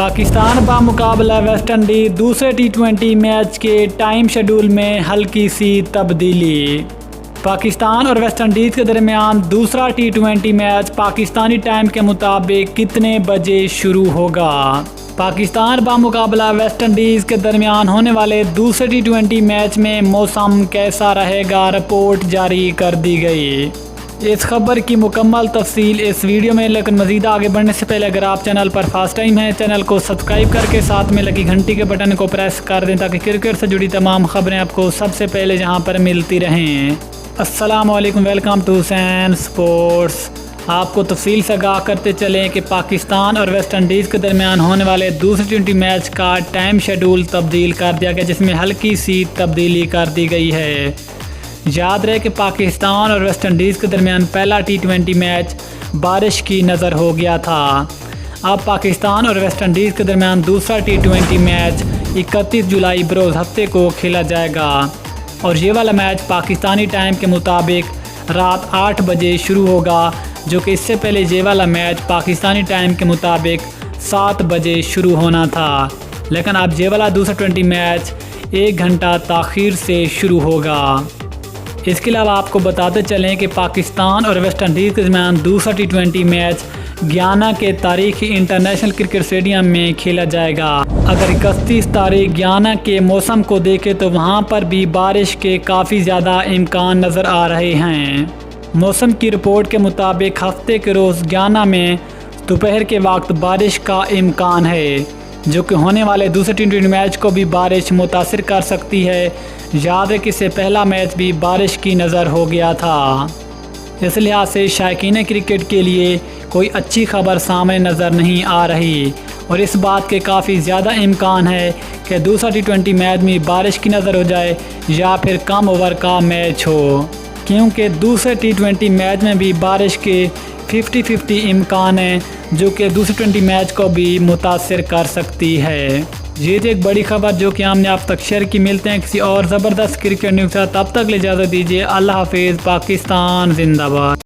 Pakistan बामुकाबला West Indies दूसरे टी20 match के time schedule में हल्की सी तब्दीली। पाकिस्तान और वेस्ट इंडीज़ के दरमियान दूसरा टी20 मैच पाकिस्तानी टाइम के मुताबिक कितने बजे शुरू होगा। पाकिस्तान बामुकाबला वेस्ट इंडीज़ के दरमियान होने वाले दूसरे टी20 मैच में मौसम कैसा रहेगा, रिपोर्ट जारी कर दी गई। इस खबर की मुकम्मल तफसील इस वीडियो में, लेकिन मज़ीद आगे बढ़ने से पहले अगर आप चैनल पर फर्स्ट टाइम हैं, चैनल को सब्सक्राइब करके साथ में लगी घंटी के बटन को प्रेस कर दें ताकि क्रिकेट से जुड़ी तमाम खबरें आपको सबसे पहले जहां पर मिलती रहें। अस्सलाम वालेकुम, वेलकम टू हुसैन स्पोर्ट्स। आपको तफसील से आगाह करते चलें कि पाकिस्तान और वेस्ट इंडीज़ के दरमियान होने वाले दूसरे टी20 मैच का टाइम शेड्यूल तब्दील कर दिया गया, जिसमें हल्की सी तब्दीली कर दी गई है। याद रहे कि पाकिस्तान और वेस्ट इंडीज़ के दरमियान पहला टी20 मैच बारिश की नज़र हो गया था। अब पाकिस्तान और वेस्ट इंडीज़ के दरमियान दूसरा टी20 मैच 31 जुलाई बरोज़ हफ्ते को खेला जाएगा और ये वाला मैच पाकिस्तानी टाइम के मुताबिक रात 8 बजे शुरू होगा, जो कि इससे पहले ये वाला मैच पाकिस्तानी टाइम के मुताबिक 7 बजे शुरू होना था। लेकिन अब ये वाला दूसरा टी20 मैच 1 घंटा ताख़ीर से शुरू होगा। इसके अलावा आपको बताते चलें कि पाकिस्तान और वेस्ट इंडीज़ के दरमियान दूसरा टी20 मैच गयाना के तारीखी इंटरनेशनल क्रिकेट स्टेडियम में खेला जाएगा। अगर 31 तारीख गयाना के मौसम को देखें तो वहां पर भी बारिश के काफ़ी ज़्यादा इम्कान नज़र आ रहे हैं। मौसम की रिपोर्ट के मुताबिक हफ्ते के रोज़ गयाना में दोपहर के वक्त बारिश का इम्कान है, जो कि होने वाले दूसरे टी20 मैच को भी बारिश मुतासिर कर सकती है। याद है कि इससे पहला मैच भी बारिश की नज़र हो गया था। इस लिहाज से शायकीन क्रिकेट के लिए कोई अच्छी खबर सामने नज़र नहीं आ रही और इस बात के काफ़ी ज़्यादा इम्कान है कि दूसरा टी20 मैच में बारिश की नज़र हो जाए या फिर कम ओवर का मैच हो, क्योंकि दूसरे टी20 मैच में भी बारिश के 50-50 इम्कान है, जो कि दूसरे टी20 मैच को भी मुतासिर कर सकती है। ये थी एक बड़ी खबर जो कि हमने आप तक शेयर की। मिलते हैं किसी और ज़बरदस्त क्रिकेट न्यूज़ के साथ, तब तक ले इजाज़त दीजिए। अल्लाह हाफिज़। पाकिस्तान जिंदाबाद।